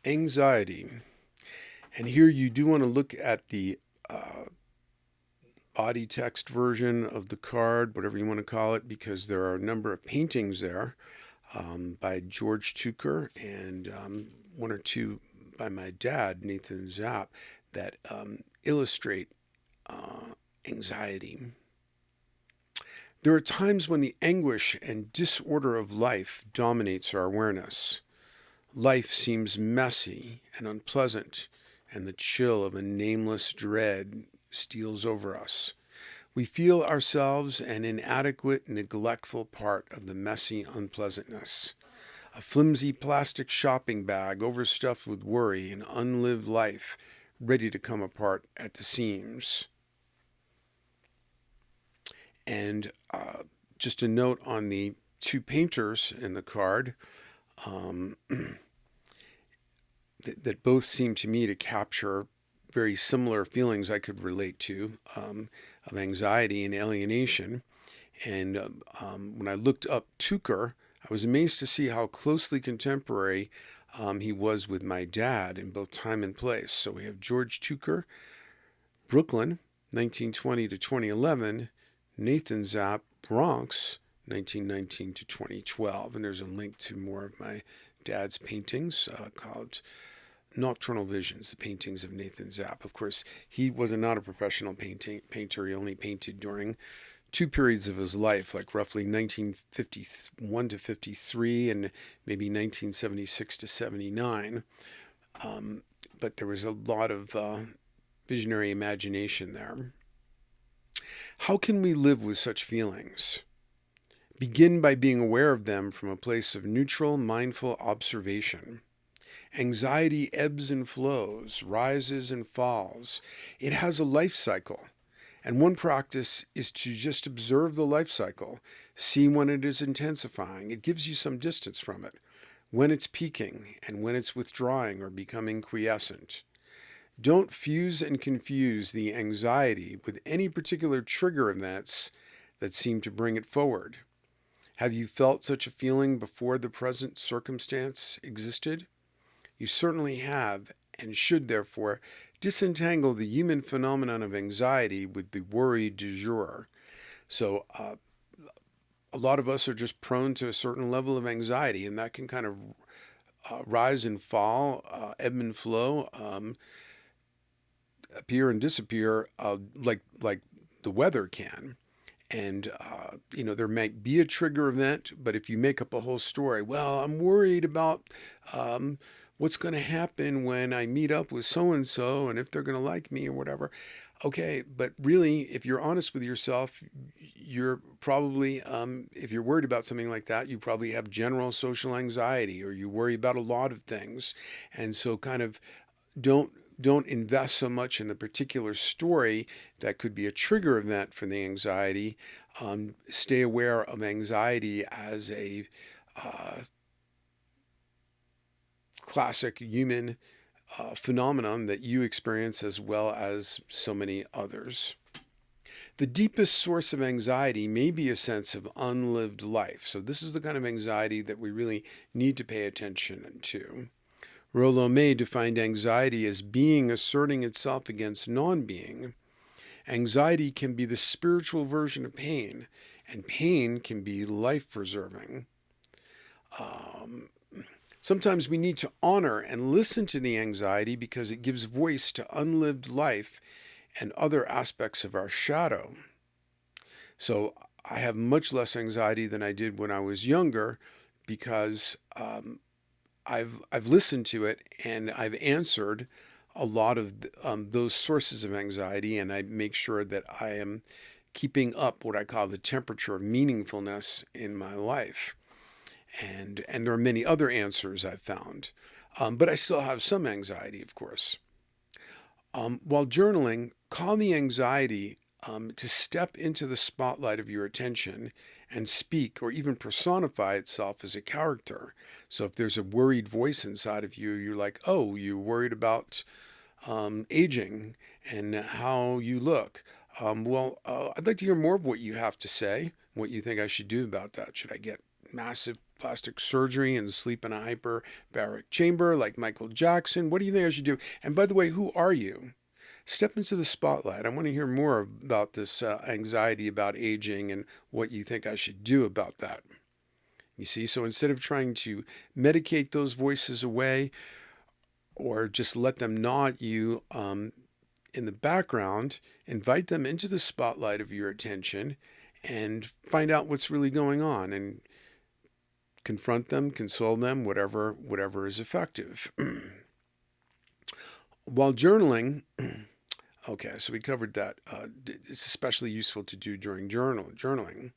Anxiety. And here you do want to look at the body text version of the card, whatever you want to call it, because there are a number of paintings there by George Tucker and one or two by my dad, Nathan Zapp, that illustrate anxiety. There are times when the anguish and disorder of life dominates our awareness. Life seems messy and unpleasant, and the chill of a nameless dread steals over us. We feel ourselves an inadequate, neglectful part of the messy unpleasantness. A flimsy plastic shopping bag overstuffed with worry and unlived life, ready to come apart at the seams. And just a note on the two painters in the card. Um, that both seem to me to capture very similar feelings I could relate to of anxiety and alienation. And when I looked up Tucker, I was amazed to see how closely contemporary he was with my dad in both time and place. So we have George Tucker, Brooklyn, 1920 to 2011, Nathan Zapp, Bronx, 1919 to 2012. And there's a link to more of my dad's paintings called Nocturnal Visions, the paintings of Nathan Zapp. Of course, he was not a professional painter. He only painted during two periods of his life, like roughly 1951 to 53 and maybe 1976 to 79. But there was a lot of visionary imagination there. How can we live with such feelings? Begin by being aware of them from a place of neutral, mindful observation. Anxiety ebbs and flows, rises and falls. It has a life cycle. And one practice is to just observe the life cycle, see when it is intensifying. It gives you some distance from it, when it's peaking and when it's withdrawing or becoming quiescent. Don't fuse and confuse the anxiety with any particular trigger events that seem to bring it forward. Have you felt such a feeling before the present circumstance existed? You certainly have, and should therefore disentangle the human phenomenon of anxiety with the worry du jour. So, a lot of us are just prone to a certain level of anxiety, and that can kind of rise and fall, ebb and flow, appear and disappear, like the weather can. And, there might be a trigger event, but if you make up a whole story, well, I'm worried about what's going to happen when I meet up with so and so and if they're going to like me or whatever. Okay, but really, if you're honest with yourself, you're probably, if you're worried about something like that, you probably have general social anxiety or you worry about a lot of things. And so, kind of, don't don't invest so much in the particular story that could be a trigger event for the anxiety. Stay aware of anxiety as a uh, classic human phenomenon that you experience as well as so many others. The deepest source of anxiety may be a sense of unlived life. So, this is the kind of anxiety that we really need to pay attention to. Rollo May defined anxiety as being asserting itself against non being. Anxiety can be the spiritual version of pain, and pain can be life preserving. Um, Sometimes we need to honor and listen to the anxiety because it gives voice to unlived life and other aspects of our shadow. So I have much less anxiety than I did when I was younger because I've listened to it and I've answered a lot of those sources of anxiety, and I make sure that I am keeping up what I call the temperature of meaningfulness in my life. And there are many other answers I've found, but I still have some anxiety, of course. While journaling, call the anxiety to step into the spotlight of your attention and speak or even personify itself as a character. So if there's a worried voice inside of you, you're like, oh, you're worried about aging and how you look. I'd like to hear more of what you have to say, what you think I should do about that. Should I get massive plastic surgery and sleep in a hyperbaric chamber like Michael Jackson? What do you think I should do? And by the way, who are you? Step into the spotlight. I want to hear more about this anxiety about aging and what you think I should do about that. You see, so instead of trying to medicate those voices away or just let them gnaw at you in the background, invite them into the spotlight of your attention and find out what's really going on and confront them, console them, whatever is effective. While journaling, okay, so we covered that. It's especially useful to do during journaling.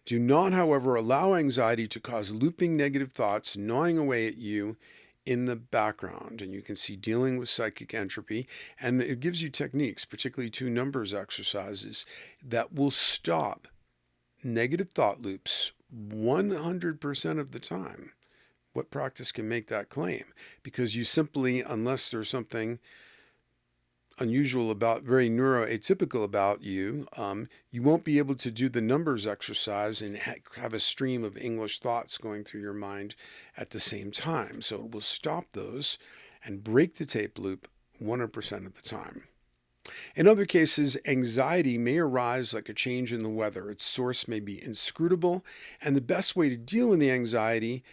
Do not, however, allow anxiety to cause looping negative thoughts gnawing away at you in the background. And you can see dealing with psychic entropy. And it gives you techniques, particularly 2 numbers exercises, that will stop negative thought loops 100% of the time. What practice can make that claim? Because you simply, unless there's something unusual about, very neuroatypical about you, you won't be able to do the numbers exercise and have a stream of English thoughts going through your mind at the same time. So it will stop those and break the tape loop 100% of the time. In other cases, anxiety may arise like a change in the weather. Its source may be inscrutable, and the best way to deal with the anxiety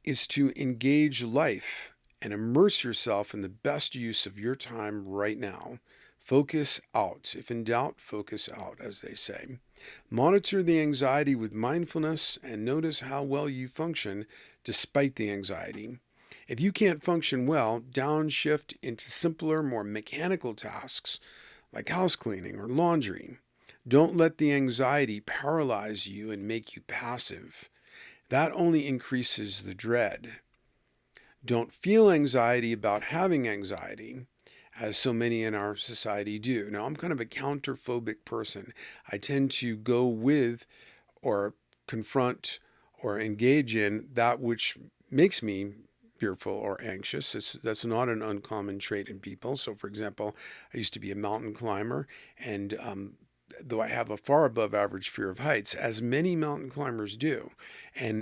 is to engage life and immerse yourself in the best use of your time right now. Focus out. If in doubt, focus out, as they say. Monitor the anxiety with mindfulness and notice how well you function despite the anxiety. If you can't function well, downshift into simpler, more mechanical tasks like house cleaning or laundry. Don't let the anxiety paralyze you and make you passive. That only increases the dread. Don't feel anxiety about having anxiety, as so many in our society do. Now, I'm kind of a counterphobic person. I tend to go with or confront or engage in that which makes me fearful or anxious. That's not an uncommon trait in people. So, for example, I used to be a mountain climber, and though I have a far above average fear of heights, as many mountain climbers do, and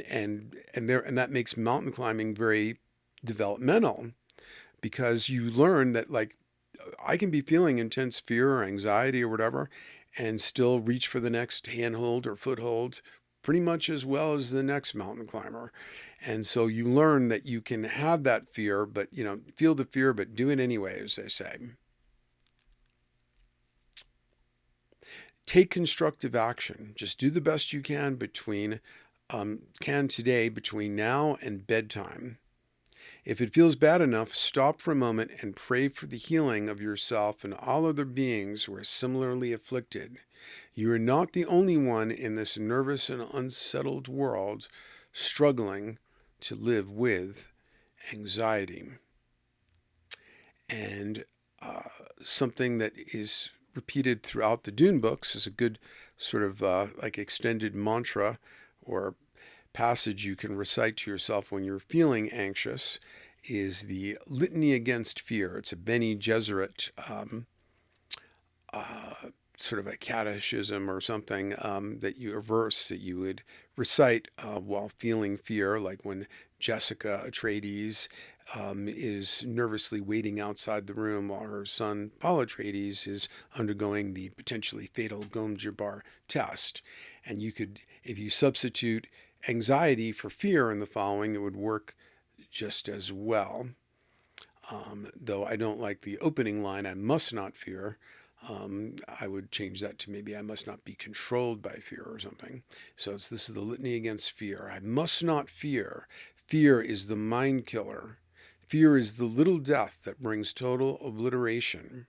that makes mountain climbing very developmental, because you learn that, like, I can be feeling intense fear or anxiety or whatever and still reach for the next handhold or foothold pretty much as well as the next mountain climber. And so you learn that you can have that fear, but feel the fear, but do it anyway, as they say. Take constructive action. Just do the best you can today between now and bedtime. If it feels bad enough, stop for a moment and pray for the healing of yourself and all other beings who are similarly afflicted. You are not the only one in this nervous and unsettled world struggling to live with anxiety. And something that is repeated throughout the Dune books is a good sort of like extended mantra or passage you can recite to yourself when you're feeling anxious, is the Litany Against Fear. It's a Bene Gesserit sort of a catechism or something, a verse that you would recite while feeling fear, like when Jessica Atreides is nervously waiting outside the room while her son Paul Atreides is undergoing the potentially fatal Gom Jabbar test. And you could, if you substitute anxiety for fear in the following, it would work just as well. Though I don't like the opening line, I must not fear. I would change that to maybe I must not be controlled by fear or something. So this is the Litany Against Fear. I must not fear. Fear is the mind killer. Fear is the little death that brings total obliteration.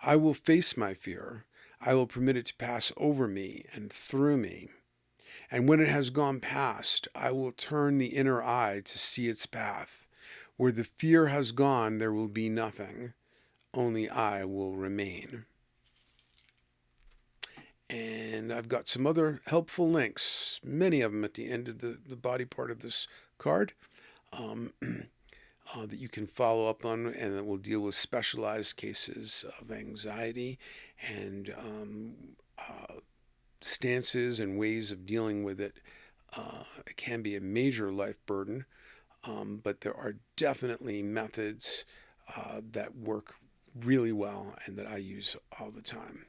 I will face my fear. I will permit it to pass over me and through me. And when it has gone past, I will turn the inner eye to see its path. Where the fear has gone, there will be nothing. Only I will remain. And I've got some other helpful links, many of them at the end of the body part of this card, that you can follow up on, and that will deal with specialized cases of anxiety and stances and ways of dealing with it It can be a major life burden, but there are definitely methods that work really well and that I use all the time.